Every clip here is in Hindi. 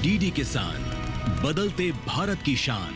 डीडी किसान, बदलते भारत की शान।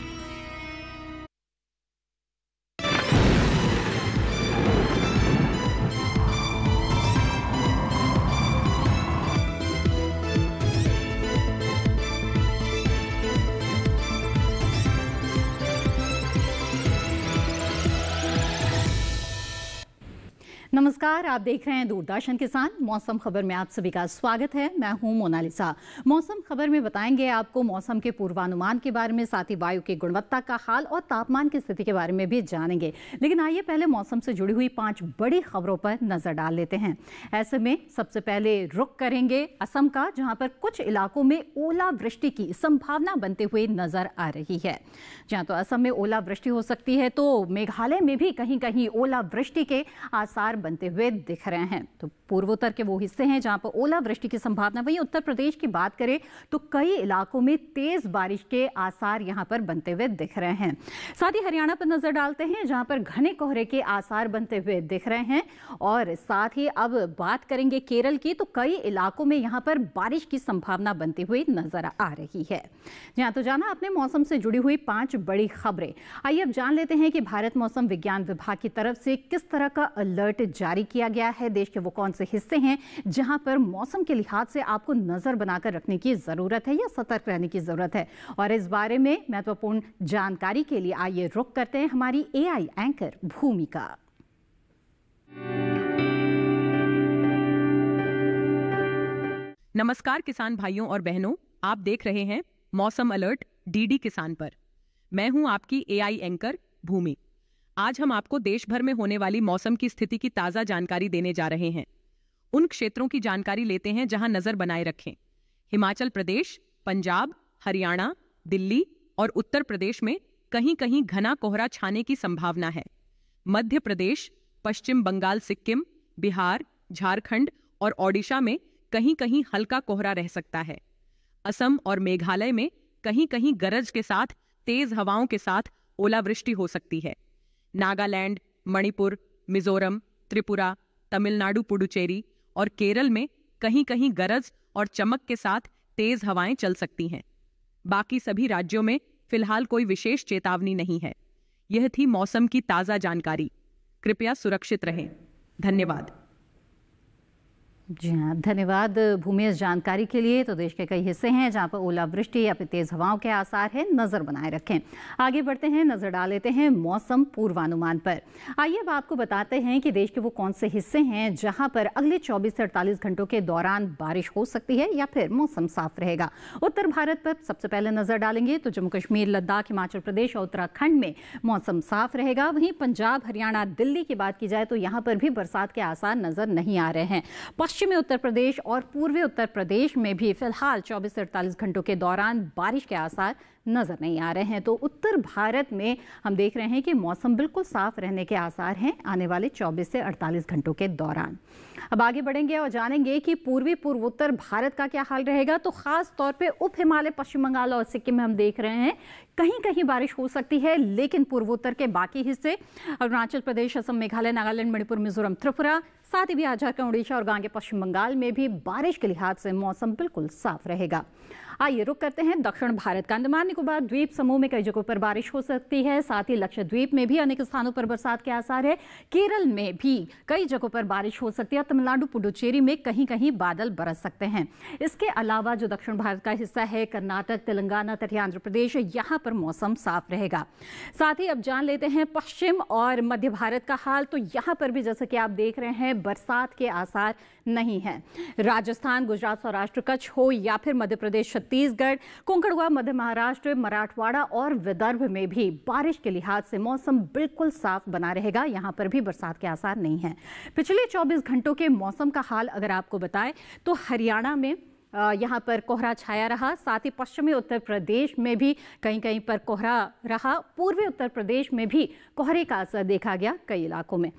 नमस्कार, आप देख रहे हैं दूरदर्शन किसान। मौसम खबर में आप सभी का स्वागत है। मैं हूं मोनालिसा। मौसम खबर में बताएंगे आपको मौसम के पूर्वानुमान के बारे में, साथ ही वायु की गुणवत्ता का हाल और तापमान की स्थिति के बारे में भी जानेंगे। लेकिन आइए पहले मौसम से जुड़ी हुई 5 बड़ी खबरों पर नजर डाल लेते हैं। ऐसे में सबसे पहले रुख करेंगे असम का, जहां पर कुछ इलाकों में ओलावृष्टि की संभावना बनते हुए नजर आ रही है। जहां तो असम में ओलावृष्टि हो सकती है, तो मेघालय में भी कहीं कहीं ओलावृष्टि के आसार बनते हुए दिख रहे हैं। तो पूर्वोत्तर के वो हिस्से हैं जहां पर ओलावृष्टि की संभावना। वहीं उत्तर प्रदेश की बात करें तो कई इलाकों में तेज बारिश के आसार यहां पर बनते हुए दिख रहे हैं। साथ ही हरियाणा पर नजर डालते हैं, जहां पर घने कोहरे के आसार बनते हुए दिख रहे हैं। और साथ ही अब बात करेंगे केरल की, तो कई इलाकों में यहां पर बारिश की संभावना बनती हुई नजर आ रही है। जहां तो जाना अपने मौसम से जुड़ी हुई 5 बड़ी खबरें। आइए अब जान लेते हैं कि भारत मौसम विज्ञान विभाग की तरफ से किस तरह का अलर्ट जारी किया गया है। देश के वो कौन से हिस्से हैं जहां पर मौसम के लिहाज से आपको नजर बनाकर रखने की जरूरत है या सतर्क रहने की जरूरत है। और इस बारे में महत्वपूर्ण जानकारी के लिए आइए रुख करते हैं हमारी एआई एंकर भूमिका। नमस्कार किसान भाइयों और बहनों, आप देख रहे हैं मौसम अलर्ट डीडी किसान पर। मैं हूं आपकी एआई एंकर भूमि। आज हम आपको देश भर में होने वाली मौसम की स्थिति की ताजा जानकारी देने जा रहे हैं। उन क्षेत्रों की जानकारी लेते हैं जहां नजर बनाए रखें। हिमाचल प्रदेश, पंजाब, हरियाणा, दिल्ली और उत्तर प्रदेश में कहीं कहीं घना कोहरा छाने की संभावना है। मध्य प्रदेश, पश्चिम बंगाल, सिक्किम, बिहार, झारखंड और ओडिशा में कहीं कहीं हल्का कोहरा रह सकता है। असम और मेघालय में कहीं कहीं गरज के साथ तेज हवाओं के साथ ओलावृष्टि हो सकती है। नागालैंड, मणिपुर, मिजोरम, त्रिपुरा, तमिलनाडु, पुडुचेरी और केरल में कहीं कहीं गरज और चमक के साथ तेज हवाएं चल सकती हैं। बाकी सभी राज्यों में फिलहाल कोई विशेष चेतावनी नहीं है। यह थी मौसम की ताजा जानकारी। कृपया सुरक्षित रहें। धन्यवाद। जी हाँ, धन्यवाद भूमि इस जानकारी के लिए। तो देश के कई हिस्से हैं जहां पर ओलावृष्टि या फिर तेज हवाओं के आसार हैं, नजर बनाए रखें। आगे बढ़ते हैं, नजर डाल लेते हैं मौसम पूर्वानुमान पर। आइए अब आपको बताते हैं कि देश के वो कौन से हिस्से हैं जहां पर अगले 24 से 48 घंटों के दौरान बारिश हो सकती है या फिर मौसम साफ रहेगा। उत्तर भारत पर सबसे पहले नजर डालेंगे तो जम्मू कश्मीर, लद्दाख, हिमाचल प्रदेश और उत्तराखंड में मौसम साफ रहेगा। वहीं पंजाब, हरियाणा, दिल्ली की बात की जाए तो यहाँ पर भी बरसात के आसार नजर नहीं आ रहे हैं। पश्चिमी उत्तर प्रदेश और पूर्वी उत्तर प्रदेश में भी फिलहाल 24 से 48 घंटों के दौरान बारिश के आसार नजर नहीं आ रहे हैं। तो उत्तर भारत में हम देख रहे हैं कि मौसम बिल्कुल साफ रहने के आसार हैं आने वाले 24 से 48 घंटों के दौरान। अब आगे बढ़ेंगे और जानेंगे कि पूर्वी पूर्वोत्तर भारत का क्या हाल रहेगा। तो खास तौर पे उप हिमालय, पश्चिम बंगाल और सिक्किम में हम देख रहे हैं कहीं कहीं बारिश हो सकती है। लेकिन पूर्वोत्तर के बाकी हिस्से अरुणाचल प्रदेश, असम, मेघालय, नागालैंड, मणिपुर, मिजोरम, त्रिपुरा, साथ ही भी झारखंड, उड़ीसा और गांगे पश्चिम बंगाल में भी बारिश के लिहाज से मौसम बिल्कुल साफ रहेगा। आइए रुक करते हैं दक्षिण भारत का। अंडमान निकोबार द्वीप समूह में कई जगहों पर बारिश हो सकती है। साथ ही लक्षद्वीप में भी अनेक स्थानों पर बरसात के आसार है। केरल में भी कई जगहों पर बारिश हो सकती है। तमिलनाडु, पुडुचेरी में कहीं कहीं बादल बरस सकते हैं। इसके अलावा जो दक्षिण भारत का हिस्सा है, कर्नाटक, तेलंगाना, तटीय आंध्र प्रदेश, यहाँ पर मौसम साफ रहेगा। साथ ही अब जान लेते हैं पश्चिम और मध्य भारत का हाल। तो यहाँ पर भी जैसे कि आप देख रहे हैं बरसात के आसार नहीं है। राजस्थान, गुजरात, सौराष्ट्र, कच्छ हो या फिर मध्य प्रदेश, छत्तीसगढ़, कोंकण, मध्य महाराष्ट्र, मराठवाड़ा और विदर्भ में भी बारिश के लिहाज से मौसम बिल्कुल साफ बना रहेगा। यहां पर भी बरसात के आसार नहीं है। पिछले 24 घंटों के मौसम का हाल अगर आपको बताएं तो हरियाणा में यहाँ पर कोहरा छाया रहा। साथ ही पश्चिमी उत्तर प्रदेश में भी कहीं कहीं पर कोहरा रहा। पूर्वी उत्तर प्रदेश में भी कोहरे का असर देखा गया कई इलाकों में।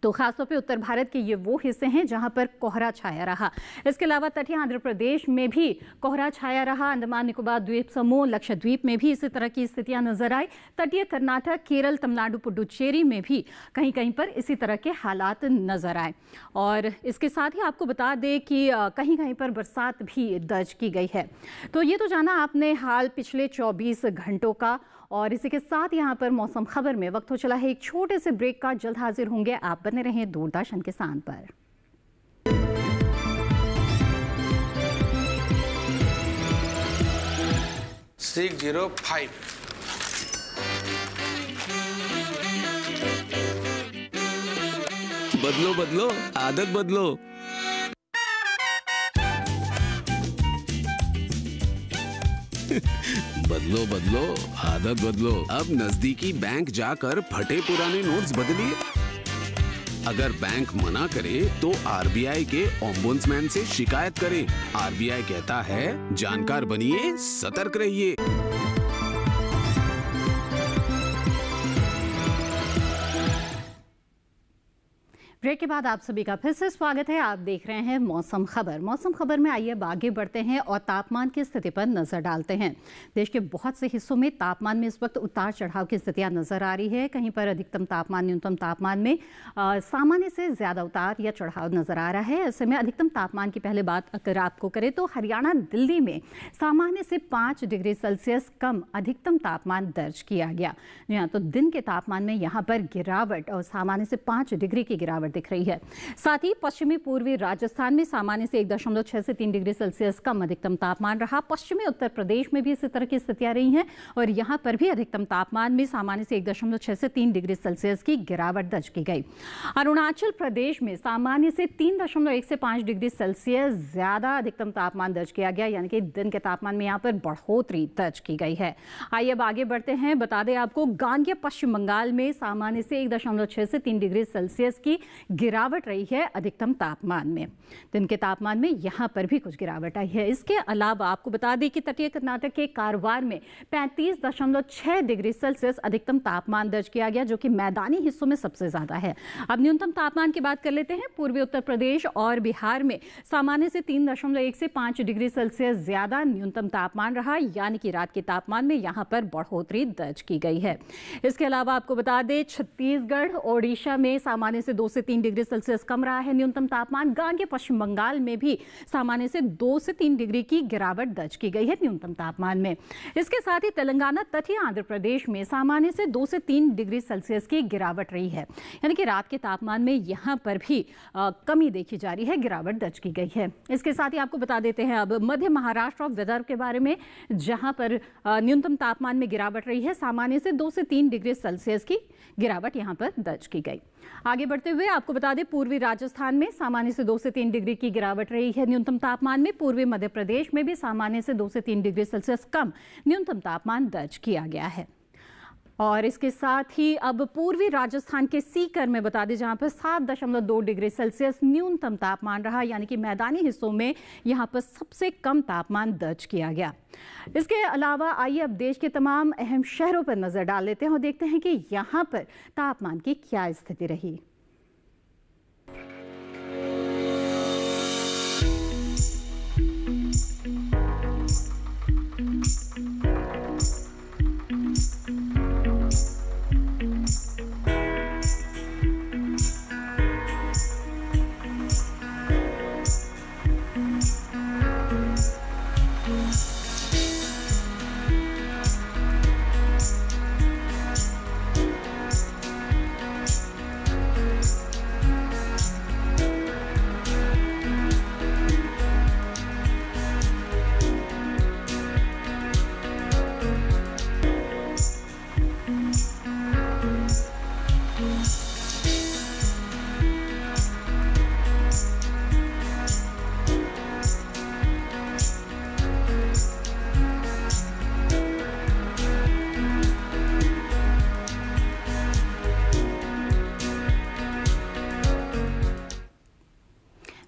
तो खासतौर पे उत्तर भारत के ये वो हिस्से हैं जहां पर कोहरा छाया रहा। इसके अलावा तटीय आंध्र प्रदेश में भी कोहरा छाया रहा। अंडमान निकोबार द्वीप समूह, लक्षद्वीप में भी इसी तरह की स्थितियां नजर आई। तटीय कर्नाटक, केरल, तमिलनाडु, पुडुचेरी में भी कहीं कहीं पर इसी तरह के हालात नजर आए। और इसके साथ ही आपको बता दें कि कहीं कहीं पर बरसात भी दर्ज की गई है। तो ये तो जाना आपने हाल पिछले 24 घंटों का। और इसी के साथ यहाँ पर मौसम खबर में वक्त हो चला है एक छोटे से ब्रेक का। जल्द हाजिर होंगे, आप बने रहें दूरदर्शन किसान पर। बदलो बदलो, आदत बदलो। बदलो बदलो, आदत बदलो। अब नजदीकी बैंक जाकर फटे पुराने नोट्स बदलिए। अगर बैंक मना करे तो आरबीआई के ओम्बुड्समैन से शिकायत करें। आरबीआई कहता है, जानकार बनिए, सतर्क रहिए। ब्रेक के बाद आप सभी का फिर से स्वागत है। आप देख रहे हैं मौसम खबर। मौसम खबर में आइए अब आगे बढ़ते हैं और तापमान की स्थिति पर नजर डालते हैं। देश के बहुत से हिस्सों में तापमान में इस वक्त उतार चढ़ाव की स्थितियां नजर आ रही है। कहीं पर अधिकतम तापमान, न्यूनतम तापमान में सामान्य से ज्यादा उतार या चढ़ाव नजर आ रहा है। ऐसे में अधिकतम तापमान की पहले बात अगर आपको करें तो हरियाणा, दिल्ली में सामान्य से 5 डिग्री सेल्सियस कम अधिकतम तापमान दर्ज किया गया। यहाँ तो दिन के तापमान में यहाँ पर गिरावट और सामान्य से 5 डिग्री की गिरावट दिख रही है। साथ ही पश्चिमी पूर्वी राजस्थान में सामान्य से 1.6 से 3 डिग्री सेल्सियस कम अधिकतम तापमान रहा। पश्चिमी उत्तर प्रदेश में भी इसी तरह की स्थितियां रही हैं और यहां पर भी अधिकतम तापमान में सामान्य से 1.6 से 3 डिग्री सेल्सियस की गिरावट दर्ज की गई। अरुणाचल प्रदेश में सामान्य से 3.1 से 5 डिग्री सेल्सियस ज्यादा अधिकतम तापमान दर्ज किया गया, यानी कि दिन के तापमान में यहां पर बढ़ोतरी दर्ज की गई है। आइए अब आगे बढ़ते हैं। बता दें आपको, गांगेय पश्चिम बंगाल में सामान्य से 1.6 से 3 डिग्री सेल्सियस की गिरावट रही है अधिकतम तापमान में। दिन के तापमान में यहां पर भी कुछ गिरावट आई है। इसके अलावा आपको बता दें कि तटीय कर्नाटक के कारवार में 35.6 डिग्री सेल्सियस अधिकतम तापमान दर्ज किया गया, जो कि मैदानी हिस्सों में सबसे ज्यादा है। अब न्यूनतम तापमान की बात कर लेते हैं। पूर्वी उत्तर प्रदेश और बिहार में सामान्य से 3.1 से 5 डिग्री सेल्सियस ज्यादा न्यूनतम तापमान रहा, यानी कि रात के तापमान में यहां पर बढ़ोतरी दर्ज की गई है। इसके अलावा आपको बता दें, छत्तीसगढ़, ओडिशा में सामान्य से 2 से 3 डिग्री सेल्सियस कम रहा है न्यूनतम तापमान। गांगेय पश्चिम बंगाल में भी सामान्य से 2 से 3 डिग्री की गिरावट दर्ज की गई है न्यूनतम तापमान में। इसके साथ ही तेलंगाना, तटीय आंध्र प्रदेश में सामान्य से 2 से 3 डिग्री सेल्सियस की गिरावट रही है, यानी कि रात के तापमान में यहां पर भी कमी देखी जा रही है, गिरावट दर्ज की गई है। इसके साथ ही आपको बता देते हैं अब मध्य महाराष्ट्र और विदर्भ के बारे में, जहां पर न्यूनतम तापमान में गिरावट रही है। सामान्य से 2 से 3 डिग्री सेल्सियस की गिरावट यहां पर दर्ज की गई। आगे बढ़ते हुए आपको बता दें, पूर्वी राजस्थान में सामान्य से 2 से 3 डिग्री की गिरावट रही है न्यूनतम तापमान में। पूर्वी मध्य प्रदेश में भी सामान्य से 2 से 3 डिग्री सेल्सियस कम न्यूनतम तापमान दर्ज किया गया है। और इसके साथ ही अब पूर्वी राजस्थान के सीकर में बता दें, जहां पर 7.2 डिग्री सेल्सियस न्यूनतम तापमान रहा, यानी कि मैदानी हिस्सों में यहां पर सबसे कम तापमान दर्ज किया गया। इसके अलावा आइए अब देश के तमाम अहम शहरों पर नजर डाल लेते हैं और देखते हैं कि यहां पर तापमान की क्या स्थिति रही।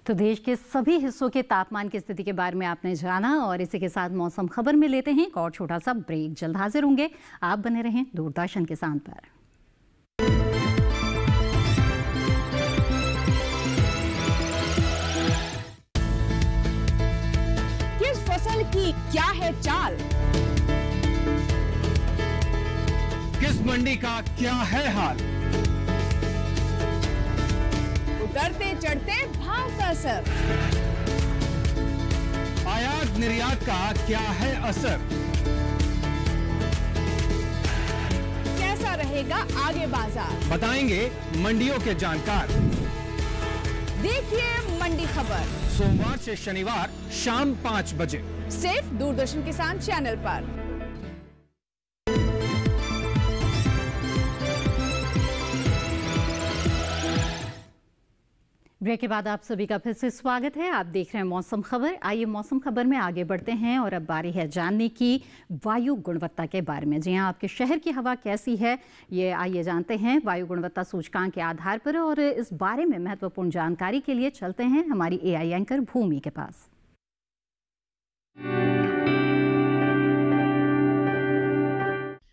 तो देश के सभी हिस्सों के तापमान की स्थिति के बारे में आपने जाना और इसी के साथ मौसम खबर में लेते हैं एक और छोटा सा ब्रेक। जल्द हाजिर होंगे, आप बने रहें दूरदर्शन किसान पर। की क्या है चाल, किस मंडी का क्या है हाल, उतरते चढ़ते भाव का असर, आयात निर्यात का क्या है असर, कैसा रहेगा आगे बाजार, बताएंगे मंडियों के जानकार। देखिए मंडी खबर सोमवार से शनिवार शाम 5 बजे सिर्फ दूरदर्शन किसान चैनल पर। ब्रेक के बाद आप सभी का फिर से स्वागत है। आप देख रहे हैं मौसम खबर। आइए मौसम खबर में आगे बढ़ते हैं और अब बारी है जानने की वायु गुणवत्ता के बारे में। जी हां, आपके शहर की हवा कैसी है ये आइए जानते हैं वायु गुणवत्ता सूचकांक के आधार पर। और इस बारे में महत्वपूर्ण जानकारी के लिए चलते हैं हमारी एआई एंकर भूमि के पास।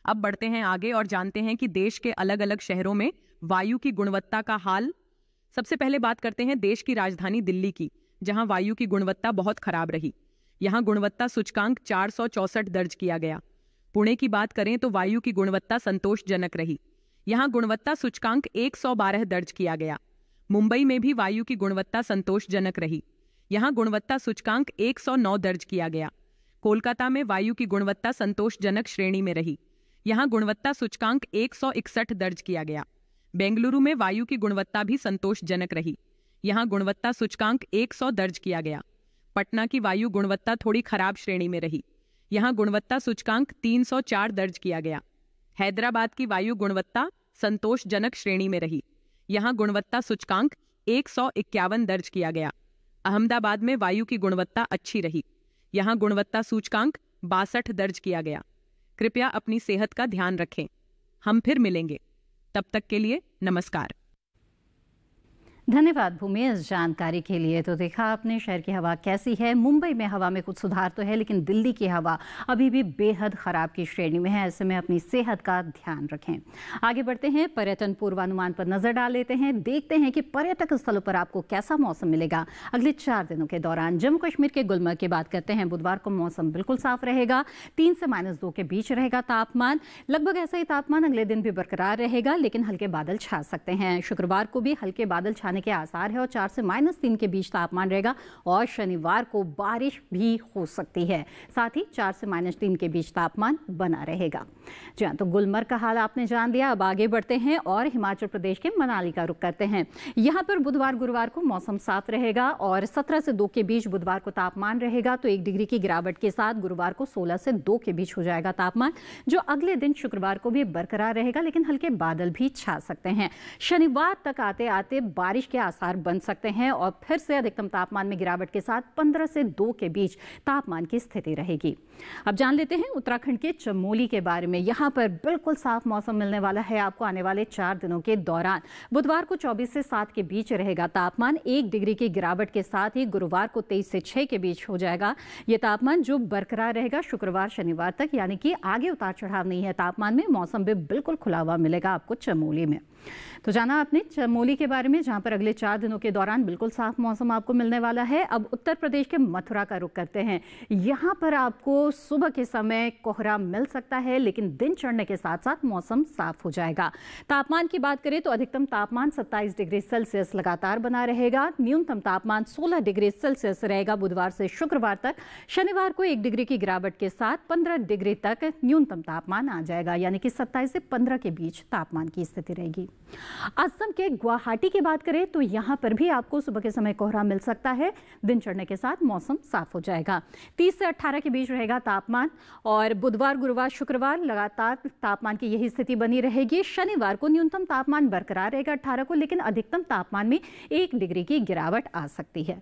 अब बढ़ते हैं आगे और जानते हैं कि देश के अलग अलग शहरों में वायु की गुणवत्ता का हाल। सबसे पहले बात करते हैं देश की राजधानी दिल्ली की, जहां वायु की गुणवत्ता बहुत खराब रही। यहां गुणवत्ता सूचकांक 464 दर्ज किया गया। पुणे की बात करें तो वायु की गुणवत्ता संतोषजनक रही। यहां गुणवत्ता सूचकांक 112 दर्ज किया गया। मुंबई में भी वायु की गुणवत्ता संतोषजनक रही। यहां गुणवत्ता सूचकांक 109 दर्ज किया गया। कोलकाता में वायु की गुणवत्ता संतोषजनक श्रेणी में रही। यहां गुणवत्ता सूचकांक 161 दर्ज किया गया। बेंगलुरु में वायु की गुणवत्ता भी संतोषजनक रही। यहां गुणवत्ता सूचकांक 100 दर्ज किया गया। पटना की वायु गुणवत्ता थोड़ी खराब श्रेणी में रही। यहां गुणवत्ता सूचकांक 304 दर्ज किया गया। हैदराबाद की वायु गुणवत्ता संतोषजनक श्रेणी में रही। यहां गुणवत्ता सूचकांक 151 दर्ज किया गया। अहमदाबाद में वायु की गुणवत्ता अच्छी रही। यहां गुणवत्ता सूचकांक 62 दर्ज किया गया। कृपया अपनी सेहत का ध्यान रखें। हम फिर मिलेंगे, तब तक के लिए नमस्कार। धन्यवाद भूमि इस जानकारी के लिए। तो देखा आपने शहर की हवा कैसी है। मुंबई में हवा में कुछ सुधार तो है, लेकिन दिल्ली की हवा अभी भी बेहद खराब की श्रेणी में है। ऐसे में अपनी सेहत का ध्यान रखें। आगे बढ़ते हैं, पर्यटन पूर्वानुमान पर नजर डाल लेते हैं। देखते हैं कि पर्यटक स्थलों पर आपको कैसा मौसम मिलेगा अगले 4 दिनों के दौरान। जम्मू कश्मीर के गुलमर्ग की बात करते हैं। बुधवार को मौसम बिल्कुल साफ रहेगा। 3 से -2 के बीच रहेगा तापमान। लगभग ऐसा ही तापमान अगले दिन भी बरकरार रहेगा, लेकिन हल्के बादल छा सकते हैं। शुक्रवार को भी हल्के बादल छाने के आसार है और 4 से -3 के बीच तापमान रहेगा। और शनिवार को बारिश भी हो सकती है। साथ ही 4 से -3 के बीच तापमान बना रहेगा। जी हाँ, तो गुलमर्ग का हाल आपने जान दिया। अब आगे बढ़ते हैं और हिमाचल प्रदेश के मनाली का रुख करते हैं। यहाँ पर बुधवार गुरुवार को मौसम साफ रहेगा और 17 से 2 के बीच बुधवार को तापमान रहेगा। तो 1 डिग्री की गिरावट के साथ गुरुवार को 16 से 2 के बीच हो जाएगा तापमान, जो अगले दिन शुक्रवार को भी बरकरार रहेगा, लेकिन हल्के बादल भी छा सकते हैं। शनिवार तक आते आते बारिश के आसार बन सकते हैं और फिर से अधिकतम तापमान में गिरावट के साथ 15 से 2 के बीच तापमान की स्थिति रहेगी। अब जान लेते हैं उत्तराखंड के चमोली के बारे में। यहां पर बिल्कुल साफ मौसम मिलने वाला है आपको आने वाले 4 दिनों के दौरान। बुधवार को 24 से 7 के बीच रहेगा तापमान। 1 डिग्री की गिरावट के साथ ही गुरुवार को 23 से 6 के बीच हो जाएगा यह तापमान, जो बरकरार रहेगा शुक्रवार शनिवार तक, यानी कि आगे उतार चढ़ाव नहीं है तापमान में। मौसम भी बिल्कुल खुला हुआ मिलेगा आपको चमोली में। तो जाना आपने चमोली के बारे में, जहां पर अगले 4 दिनों के दौरान बिल्कुल साफ मौसम आपको मिलने वाला है। अब उत्तर प्रदेश के मथुरा का रुख करते हैं। यहां पर आपको सुबह के समय कोहरा मिल सकता है, लेकिन दिन चढ़ने के साथ साथ मौसम साफ हो जाएगा। तापमान की बात करें तो अधिकतम तापमान 27 डिग्री सेल्सियस लगातार बना रहेगा। न्यूनतम तापमान 16 डिग्री सेल्सियस रहेगा बुधवार से शुक्रवार तक। शनिवार को 1 डिग्री की गिरावट के साथ 15 डिग्री तक न्यूनतम तापमान आ जाएगा, यानी कि 27 से 15 के बीच तापमान की स्थिति रहेगी। असम के गुवाहाटी की बात करें तो यहां पर भी आपको सुबह के समय कोहरा मिल सकता है। दिन चढ़ने के साथ मौसम साफ हो जाएगा। 30 से 18 के बीच रहेगा तापमान और बुधवार गुरुवार शुक्रवार लगातार तापमान की यही स्थिति बनी रहेगी। शनिवार को न्यूनतम तापमान बरकरार रहेगा 18 को, लेकिन अधिकतम तापमान में 1 डिग्री की गिरावट आ सकती है।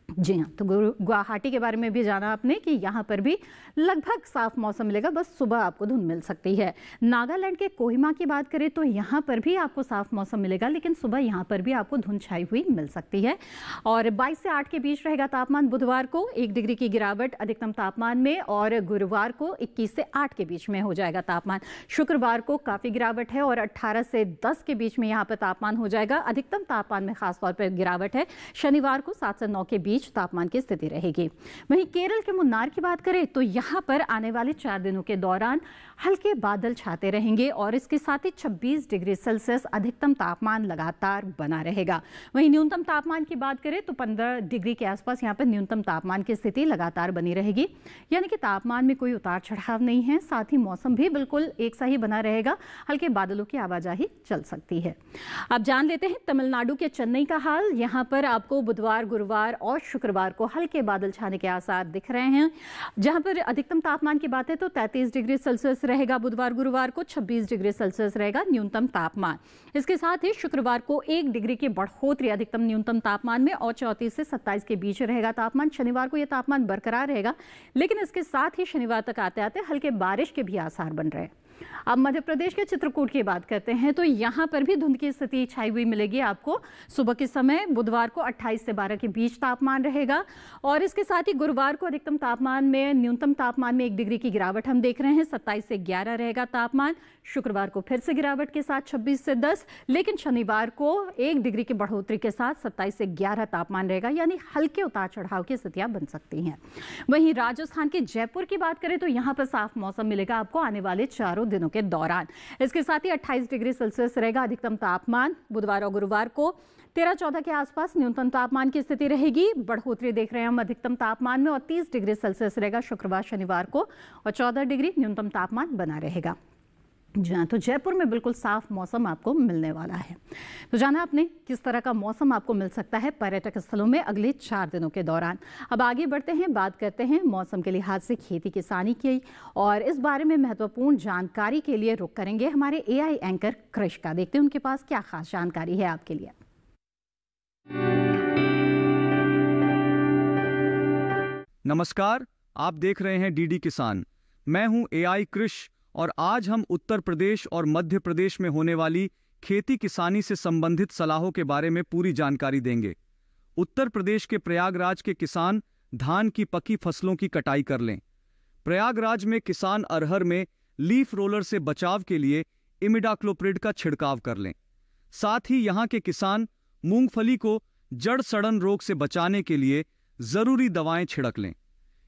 जी हाँ, तो गुवाहाटी के बारे में भी जाना आपने कि यहाँ पर भी लगभग साफ मौसम मिलेगा, बस सुबह आपको धुंध मिल सकती है। नागालैंड के कोहिमा की बात करें तो यहाँ पर भी आपको साफ मौसम मिलेगा, लेकिन सुबह यहाँ पर भी आपको धुंध छाई हुई मिल सकती है। और 22 से 8 के बीच रहेगा तापमान बुधवार को, 1 डिग्री की गिरावट अधिकतम तापमान में, और गुरुवार को 21 से 8 के बीच में हो जाएगा तापमान। शुक्रवार को काफ़ी गिरावट है और 18 से 10 के बीच में यहाँ पर तापमान हो जाएगा। अधिकतम तापमान में खासतौर पर गिरावट है। शनिवार को 7 से 9 के बीच बीच तापमान की स्थिति रहेगी। वहीं केरल के मुन्नार की बात करें तो यहाँ पर आने वाले 4 दिनों के दौरान हल्के बादल छाते रहेंगे और इसके साथ ही 26 डिग्री सेल्सियस अधिकतम तापमान लगातार बना रहेगा। वहीं न्यूनतम तापमान की बात करें तो 15 डिग्री के आसपास यहाँ पर न्यूनतम तापमान की स्थिति लगातार बनी रहेगी, यानी कि तापमान में कोई उतार चढ़ाव नहीं है। साथ ही मौसम भी बिल्कुल एक सा ही बना रहेगा, हल्के बादलों की आवाजाही चल सकती है। अब जान लेते हैं तमिलनाडु के चेन्नई का हाल। यहाँ पर आपको बुधवार, गुरुवार और शुक्रवार को हल्के बादल छाने के आसार दिख रहे हैं। जहाँ पर अधिकतम तापमान की बात है तो 33 डिग्री सेल्सियस रहेगा बुधवार गुरुवार को, 26 डिग्री सेल्सियस रहेगा न्यूनतम तापमान। इसके साथ ही शुक्रवार को 1 डिग्री की बढ़ोतरी अधिकतम न्यूनतम तापमान में और 34 से 27 के बीच रहेगा तापमान। शनिवार को यह तापमान बरकरार रहेगा, लेकिन इसके साथ ही शनिवार तक आते आते हल्के बारिश के भी आसार बन रहे हैं। अब मध्य प्रदेश के चित्रकूट की बात करते हैं तो यहाँ पर भी धुंध की स्थिति छाई हुई मिलेगी आपको। सुबह के समय बुधवार को 28 से 12 के बीच तापमान रहेगा और इसके साथ ही गुरुवार को अधिकतम तापमान में न्यूनतम तापमान में 1 डिग्री की गिरावट हम देख रहे हैं, 27 से 11 रहेगा तापमान। शुक्रवार को फिर से गिरावट के साथ 26 से 10, लेकिन शनिवार को 1 डिग्री की बढ़ोतरी के साथ 27 से 11 तापमान रहेगा, यानी हल्के उतार चढ़ाव की स्थितियां बन सकती हैं। वहीं राजस्थान के जयपुर की बात करें तो यहाँ पर साफ मौसम मिलेगा आपको आने वाले 4 दिनों के दौरान। इसके साथ ही 28 डिग्री सेल्सियस रहेगा अधिकतम तापमान। बुधवार और गुरुवार को 13-14 के आसपास न्यूनतम तापमान की स्थिति रहेगी। बढ़ोतरी देख रहे हैं हम अधिकतम तापमान में और 30 डिग्री सेल्सियस रहेगा शुक्रवार शनिवार को और 14 डिग्री न्यूनतम तापमान बना रहेगा। जी हाँ, तो जयपुर में बिल्कुल साफ मौसम आपको मिलने वाला है। तो जाना आपने किस तरह का मौसम आपको मिल सकता है पर्यटक स्थलों में अगले 4 दिनों के दौरान। अब आगे बढ़ते हैं, बात करते हैं मौसम के लिहाज से खेती किसानी की, और इस बारे में महत्वपूर्ण जानकारी के लिए रुख करेंगे हमारे AI एंकर कृष का। देखते हैं उनके पास क्या खास जानकारी है आपके लिए। नमस्कार, आप देख रहे हैं DD किसान। मैं हूं AI कृष और आज हम उत्तर प्रदेश और मध्य प्रदेश में होने वाली खेती किसानी से संबंधित सलाहों के बारे में पूरी जानकारी देंगे। उत्तर प्रदेश के प्रयागराज के किसान धान की पकी फसलों की कटाई कर लें। प्रयागराज में किसान अरहर में लीफ रोलर से बचाव के लिए इमिडाक्लोप्रिड का छिड़काव कर लें। साथ ही यहाँ के किसान मूंगफली को जड़ सड़न रोग से बचाने के लिए जरूरी दवाएं छिड़क लें।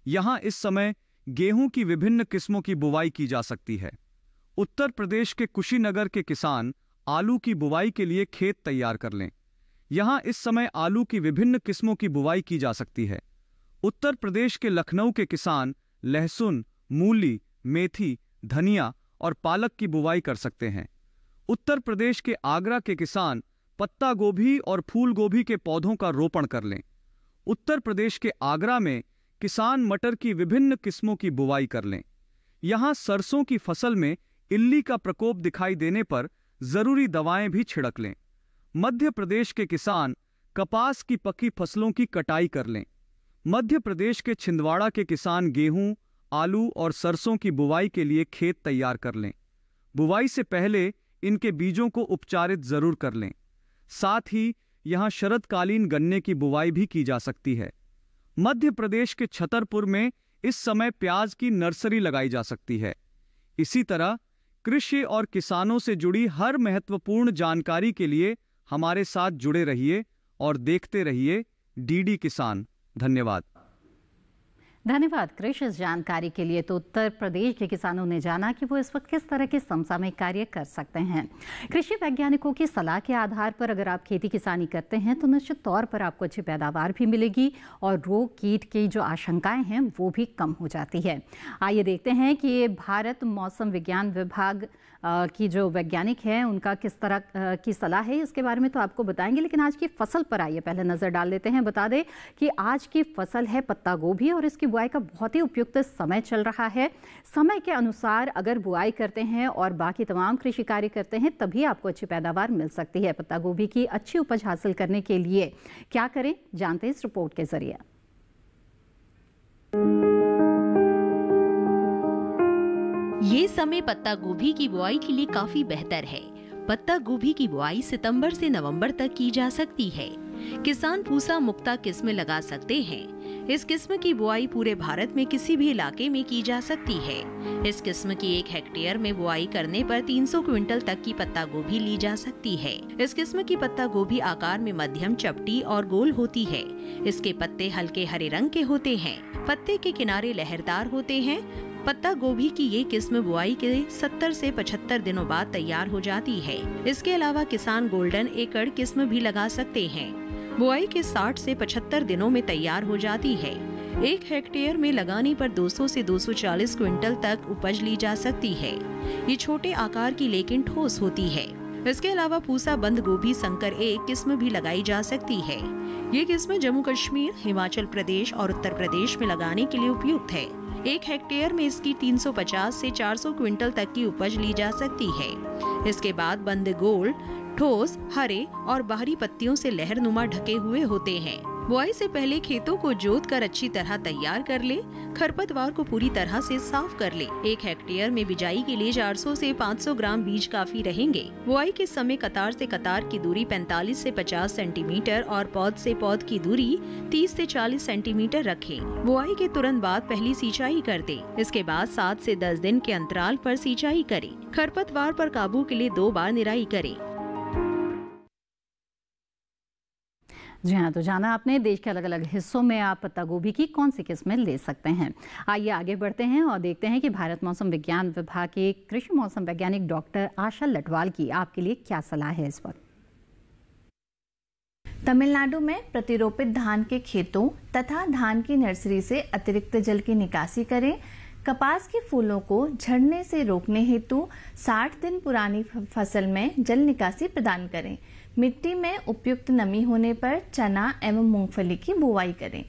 यहाँ इस समय गेहूं की विभिन्न किस्मों की बुवाई की जा सकती है। उत्तर प्रदेश के कुशीनगर के किसान आलू की बुवाई के लिए खेत तैयार कर लें। यहाँ इस समय आलू की विभिन्न किस्मों की बुवाई की जा सकती है। उत्तर प्रदेश के लखनऊ के किसान लहसुन, मूली, मेथी, धनिया और पालक की बुवाई कर सकते हैं। उत्तर प्रदेश के आगरा के किसान पत्ता गोभी और फूल गोभी के पौधों का रोपण कर लें। उत्तर प्रदेश के आगरा में किसान मटर की विभिन्न किस्मों की बुवाई कर लें। यहाँ सरसों की फसल में इल्ली का प्रकोप दिखाई देने पर जरूरी दवाएं भी छिड़क लें। मध्य प्रदेश के किसान कपास की पकी फसलों की कटाई कर लें। मध्य प्रदेश के छिंदवाड़ा के किसान गेहूं, आलू और सरसों की बुवाई के लिए खेत तैयार कर लें। बुवाई से पहले इनके बीजों को उपचारित जरूर कर लें। साथ ही यहाँ शरदकालीन गन्ने की बुवाई भी की जा सकती है। मध्य प्रदेश के छतरपुर में इस समय प्याज की नर्सरी लगाई जा सकती है। इसी तरह कृषि और किसानों से जुड़ी हर महत्वपूर्ण जानकारी के लिए हमारे साथ जुड़े रहिए और देखते रहिए DD किसान। धन्यवाद। धन्यवाद कृष इस जानकारी के लिए। तो उत्तर प्रदेश के किसानों ने जाना कि वो इस वक्त किस तरह के समसामयिक कार्य कर सकते हैं। कृषि वैज्ञानिकों की सलाह के आधार पर अगर आप खेती किसानी करते हैं तो निश्चित तौर पर आपको अच्छी पैदावार भी मिलेगी और रोग कीट की जो आशंकाएं हैं वो भी कम हो जाती है। आइए देखते हैं कि भारत मौसम विज्ञान विभाग की जो वैज्ञानिक हैं उनका किस तरह की सलाह है, इसके बारे में तो आपको बताएंगे। लेकिन आज की फसल पर आइए पहले नजर डाल लेते हैं। बता दें कि आज की फसल है पत्ता गोभी और इसकी बुआई का बहुत ही उपयुक्त समय चल रहा है। समय के अनुसार अगर बुआई करते हैं और बाकी तमाम कृषि कार्य करते हैं तभी आपको अच्छी पैदावार मिल सकती है। पत्ता गोभी की अच्छी उपज हासिल करने के लिए क्या करें, जानते हैं इस रिपोर्ट के जरिए। ये समय पत्ता गोभी की बुआई के लिए काफी बेहतर है। पत्ता गोभी की बुआई सितंबर से नवंबर तक की जा सकती है। किसान पूसा मुक्ता किस्म लगा सकते हैं। इस किस्म की बुआई पूरे भारत में किसी भी इलाके में की जा सकती है। इस किस्म की 1 हेक्टेयर में बुआई करने पर 300 क्विंटल तक की पत्ता गोभी ली जा सकती है। इस किस्म की पत्ता गोभी आकार में मध्यम, चपटी और गोल होती है। इसके पत्ते हल्के हरे रंग के होते हैं। पत्ते के किनारे लहरदार होते हैं। पत्ता गोभी की ये किस्म बुआई के 70 से 75 दिनों बाद तैयार हो जाती है। इसके अलावा किसान गोल्डन एकड़ किस्म भी लगा सकते हैं। बुआई के 60 से 75 दिनों में तैयार हो जाती है। 1 हेक्टेयर में लगाने पर 200 से 240 क्विंटल तक उपज ली जा सकती है। ये छोटे आकार की लेकिन ठोस होती है। इसके अलावा पूसा बंद गोभी संकर 1 किस्म भी लगाई जा सकती है। ये किस्म जम्मू कश्मीर, हिमाचल प्रदेश और उत्तर प्रदेश में लगाने के लिए उपयुक्त है। 1 हेक्टेयर में इसकी 350 से 400 क्विंटल तक की उपज ली जा सकती है। इसके बाद बंद गोल, ठोस, हरे और बाहरी पत्तियों से लहरनुमा ढके हुए होते हैं। बुआई से पहले खेतों को जोत कर अच्छी तरह तैयार कर ले। खरपतवार को पूरी तरह से साफ कर ले। 1 हेक्टेयर में बिजाई के लिए 400 से 500 ग्राम बीज काफी रहेंगे। बुआई के समय कतार से कतार की दूरी 45 से 50 सेंटीमीटर और पौध से पौध की दूरी 30 से 40 सेंटीमीटर रखें। बुआई के तुरंत बाद पहली सिंचाई कर दें। इसके बाद 7 से 10 दिन के अंतराल पर सिंचाई करें। खरपतवार पर काबू के लिए 2 बार निराई करें। जी हाँ, तो जाना आपने देश के अलग अलग हिस्सों में आप पत्ता गोभी की कौन सी किस्में ले सकते हैं। आइए आगे बढ़ते हैं और देखते हैं कि भारत मौसम विज्ञान विभाग के कृषि मौसम वैज्ञानिक डॉक्टर आशा लटवाल की आपके लिए क्या सलाह है इस वक्त। तमिलनाडु में प्रतिरोपित धान के खेतों तथा धान की नर्सरी से अतिरिक्त जल की निकासी करें। कपास के फूलों को झड़ने से रोकने हेतु 60 दिन पुरानी फसल में जल निकासी प्रदान करें। मिट्टी में उपयुक्त नमी होने पर चना एवं मूंगफली की बुआई करें।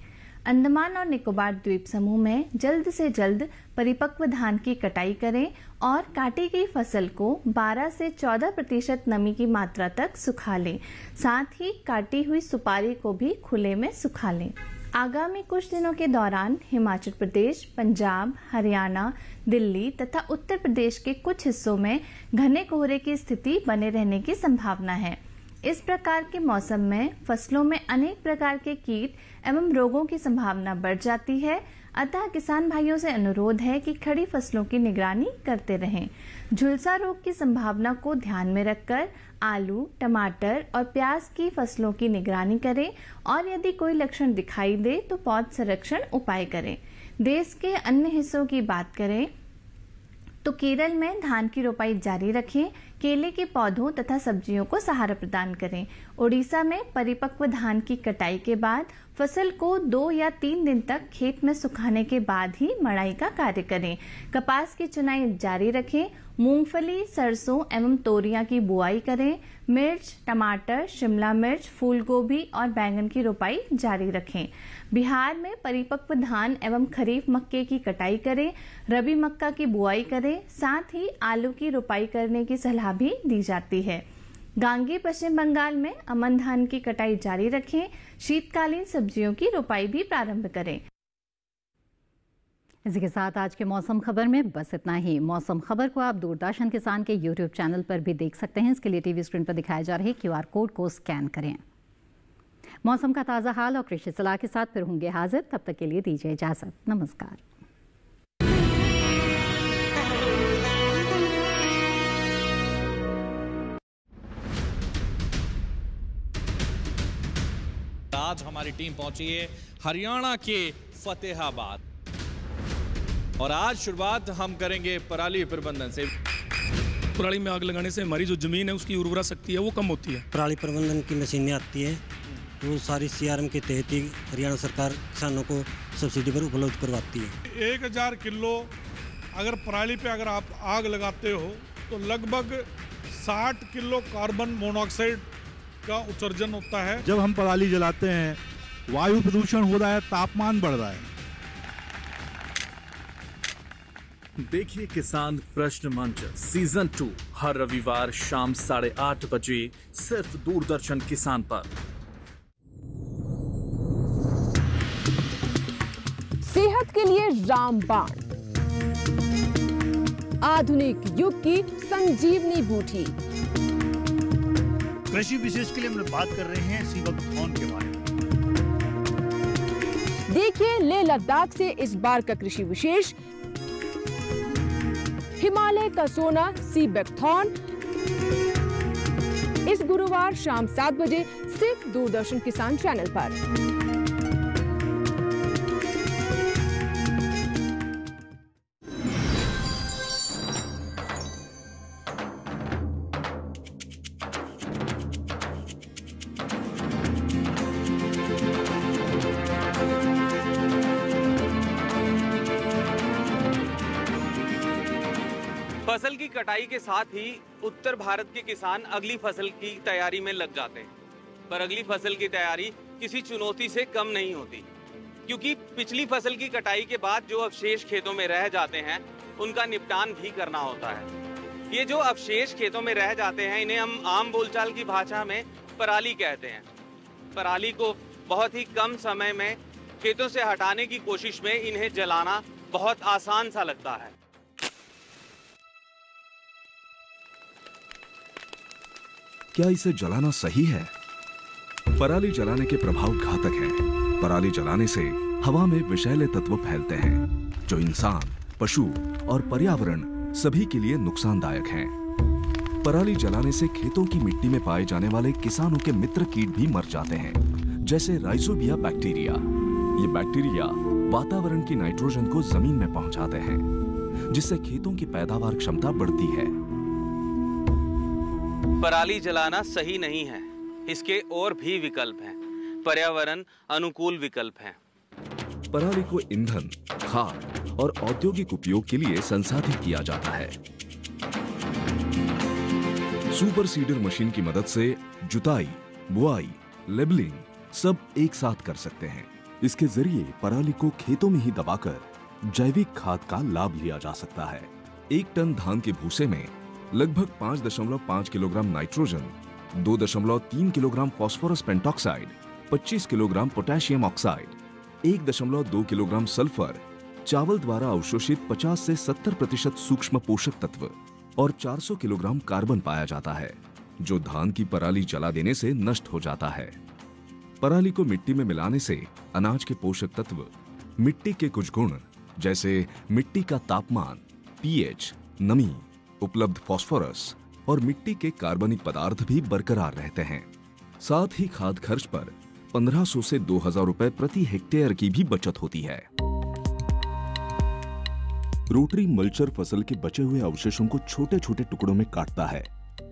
अंडमान और निकोबार द्वीप समूह में जल्द से जल्द परिपक्व धान की कटाई करें और काटी गई फसल को 12 से 14% नमी की मात्रा तक सुखा लें। साथ ही काटी हुई सुपारी को भी खुले में सुखा लें। आगामी कुछ दिनों के दौरान हिमाचल प्रदेश, पंजाब, हरियाणा, दिल्ली तथा उत्तर प्रदेश के कुछ हिस्सों में घने कोहरे की स्थिति बने रहने की संभावना है। इस प्रकार के मौसम में फसलों में अनेक प्रकार के कीट एवं रोगों की संभावना बढ़ जाती है। अतः किसान भाइयों से अनुरोध है कि खड़ी फसलों की निगरानी करते रहें। झुलसा रोग की संभावना को ध्यान में रखकर आलू, टमाटर और प्याज की फसलों की निगरानी करें और यदि कोई लक्षण दिखाई दे तो पौध संरक्षण उपाय करें। देश के अन्य हिस्सों की बात करें तो केरल में धान की रोपाई जारी रखें। केले के पौधों तथा सब्जियों को सहारा प्रदान करें। उड़ीसा में परिपक्व धान की कटाई के बाद फसल को 2 या 3 दिन तक खेत में सुखाने के बाद ही मड़ाई का कार्य करें। कपास की चुनाई जारी रखें। मूंगफली, सरसों एवं तोरियां की बुआई करें। मिर्च, टमाटर, शिमला मिर्च, फूल गोभी और बैंगन की रोपाई जारी रखें। बिहार में परिपक्व धान एवं खरीफ मक्के की कटाई करें। रबी मक्का की बुआई करें। साथ ही आलू की रोपाई करने की सलाह भी दी जाती है। गांगी पश्चिम बंगाल में अमन धान की कटाई जारी रखें। शीतकालीन सब्जियों की रोपाई भी प्रारंभ करें। इसी के साथ आज के मौसम खबर में बस इतना ही। मौसम खबर को आप दूरदर्शन किसान के YouTube चैनल पर भी देख सकते हैं। इसके लिए टीवी स्क्रीन पर दिखाए जा रहे QR कोड को स्कैन करें। मौसम का ताज़ा हाल और कृषि सलाह के साथ फिर होंगे हाजिर। तब तक के लिए दीजिए इजाजत। नमस्कार। आज हमारी टीम पहुंची है हरियाणा के फतेहाबाद और आज शुरुआत हम करेंगे पराली प्रबंधन से। पराली में आग लगाने से हमारी जो जमीन है उसकी उर्वरा शक्ति है वो कम होती है। पराली प्रबंधन की मशीनें आती है वो सारी CRM के तहत ही हरियाणा सरकार किसानों को सब्सिडी पर उपलब्ध करवाती है। 1000 किलो अगर पराली पे अगर आप आग लगाते हो तो लगभग 60 किलो कार्बन मोनोऑक्साइड का उत्सर्जन होता है। जब हम पराली जलाते हैं वायु प्रदूषण हो रहा है, तापमान बढ़ रहा है। देखिए किसान प्रश्न मंच सीजन 2 हर रविवार शाम 8:30 बजे सिर्फ दूरदर्शन किसान पर। सेहत के लिए रामबाण, आधुनिक युग की संजीवनी बूटी। कृषि विशेष के लिए हम बात कर रहे हैं सीबक थॉर्न के बारे में। देखिए लेह लद्दाख से इस बार का कृषि विशेष, हिमालय का सोना सी बैकथॉन, इस गुरुवार शाम 7 बजे सिर्फ दूरदर्शन किसान चैनल पर। फसल की कटाई के साथ ही उत्तर भारत के किसान अगली फसल की तैयारी में लग जाते हैं, पर अगली फसल की तैयारी किसी चुनौती से कम नहीं होती, क्योंकि पिछली फसल की कटाई के बाद जो अवशेष खेतों में रह जाते हैं उनका निपटान भी करना होता है। ये जो अवशेष खेतों में रह जाते हैं इन्हें हम आम बोलचाल की भाषा में पराली कहते हैं। पराली को बहुत ही कम समय में खेतों से हटाने की कोशिश में इन्हें जलाना बहुत आसान सा लगता है। क्या इसे जलाना सही है? पराली जलाने के प्रभाव घातक हैं। पराली जलाने से हवा में विषैले तत्व फैलते हैं जो इंसान, पशु और पर्यावरण सभी के लिए नुकसानदायक हैं। पराली जलाने से खेतों की मिट्टी में पाए जाने वाले किसानों के मित्र कीट भी मर जाते हैं, जैसे राइजोबिया बैक्टीरिया। ये बैक्टीरिया वातावरण की नाइट्रोजन को जमीन में पहुंचाते हैं, जिससे खेतों की पैदावार क्षमता बढ़ती है। पराली जलाना सही नहीं है। इसके और भी विकल्प हैं, पर्यावरण अनुकूल विकल्प हैं। पराली को ईंधन, खाद और औद्योगिक उपयोग के लिए संसाधित किया जाता है। सुपर सीडर मशीन की मदद से जुताई, बुआई, लेबलिंग सब एक साथ कर सकते हैं। इसके जरिए पराली को खेतों में ही दबाकर जैविक खाद का लाभ लिया जा सकता है। 1 टन धान के भूसे में लगभग 5.5 kilogram nitrogen, 2.3 kilogram phosphorus pentoxide, 25 kilogram potassium oxide, 1.2 kilogram sulphur, चावल द्वारा अवशोषित 50 से 70% सूक्ष्म पोषक तत्व और 400 किलोग्राम कार्बन पाया जाता है, जो धान की पराली जला देने से नष्ट हो जाता है। पराली को मिट्टी में मिलाने से अनाज के पोषक तत्व, मिट्टी के कुछ गुण जैसे मिट्टी का तापमान, पीएच, नमी, उपलब्ध फास्फोरस और मिट्टी के कार्बनिक पदार्थ भी बरकरार रहते हैं। साथ ही खाद खर्च पर 1500 से 2000 रुपए प्रति हेक्टेयर की भी बचत होती है। रोटरी मल्चर फसल के बचे हुए अवशेषों को छोटे छोटे टुकड़ों में काटता है,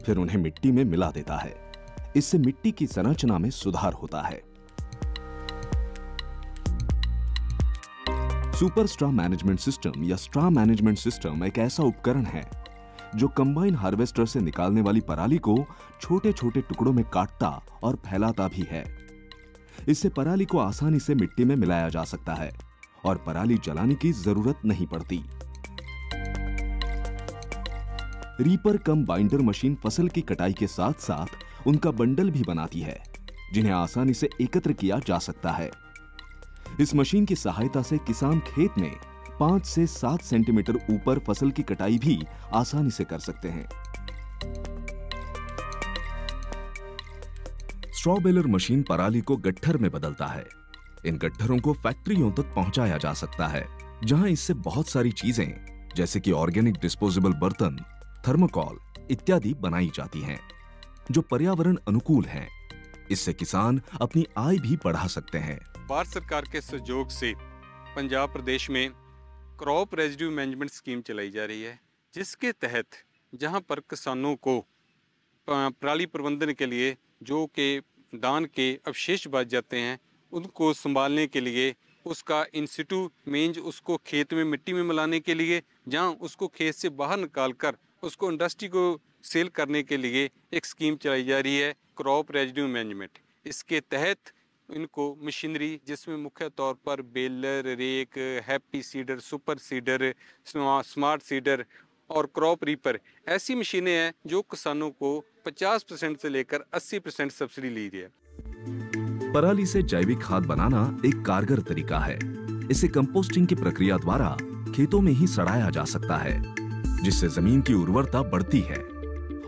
फिर उन्हें मिट्टी में मिला देता है। इससे मिट्टी की संरचना में सुधार होता है। सुपर स्ट्रा मैनेजमेंट सिस्टम या स्ट्रा मैनेजमेंट सिस्टम एक ऐसा उपकरण है जो कंबाइन हार्वेस्टर से निकालने वाली पराली को छोटे छोटे टुकड़ों में काटता और फैलाता भी है। इससे पराली को आसानी से मिट्टी में मिलाया जा सकता है और पराली जलाने की जरूरत नहीं पड़ती। रीपर कम बाइंडर मशीन फसल की कटाई के साथ साथ उनका बंडल भी बनाती है, जिन्हें आसानी से एकत्र किया जा सकता है। इस मशीन की सहायता से किसान खेत में 5 से 7 सेंटीमीटर ऊपर फसल की कटाई भी आसानी से कर सकते हैं। स्ट्रॉ बेलर मशीन पराली को गट्ठर में बदलता है। इन गट्ठरों को फैक्ट्रियों तक पहुंचाया जा सकता है, जहां इससे बहुत सारी चीजें जैसे कि ऑर्गेनिक डिस्पोजेबल बर्तन, थर्मोकॉल इत्यादि बनाई जाती हैं, जो पर्यावरण अनुकूल हैं। इससे किसान अपनी आय भी बढ़ा सकते हैं। भारत सरकार के सहयोग से पंजाब प्रदेश में क्रॉप रेजिड्यू मैनेजमेंट स्कीम चलाई जा रही है, जिसके तहत जहां पर किसानों को पराली प्रबंधन के लिए जो के धान के अवशेष बच जाते हैं उनको संभालने के लिए, उसका इन सिटू मींस उसको खेत में मिट्टी में मिलाने के लिए, जहां उसको खेत से बाहर निकालकर उसको इंडस्ट्री को सेल करने के लिए एक स्कीम चलाई जा रही है, क्रॉप रेजिड्यू मैनेजमेंट। इसके तहत इनको मशीनरी जिसमें मुख्य तौर पर baler, rake, happy seeder, super seeder, smart seeder और क्रॉप रीपर ऐसी मशीनें हैं जो किसानों को 50% से लेकर 80% सब्सिडी ली रही है। पराली से जैविक खाद बनाना एक कारगर तरीका है। इसे कंपोस्टिंग की प्रक्रिया द्वारा खेतों में ही सड़ाया जा सकता है, जिससे जमीन की उर्वरता बढ़ती है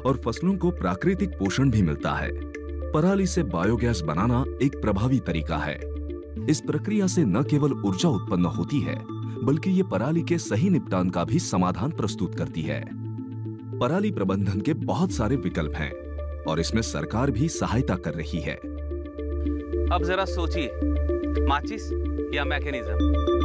और फसलों को प्राकृतिक पोषण भी मिलता है। पराली से बायोगैस बनाना एक प्रभावी तरीका है। इस प्रक्रिया से न केवल ऊर्जा उत्पन्न होती है, बल्कि ये पराली के सही निपटान का भी समाधान प्रस्तुत करती है। पराली प्रबंधन के बहुत सारे विकल्प हैं और इसमें सरकार भी सहायता कर रही है। अब जरा सोचिए, माचिस या मैकेनिज्म?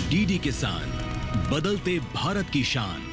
डीडी किसान, बदलते भारत की शान।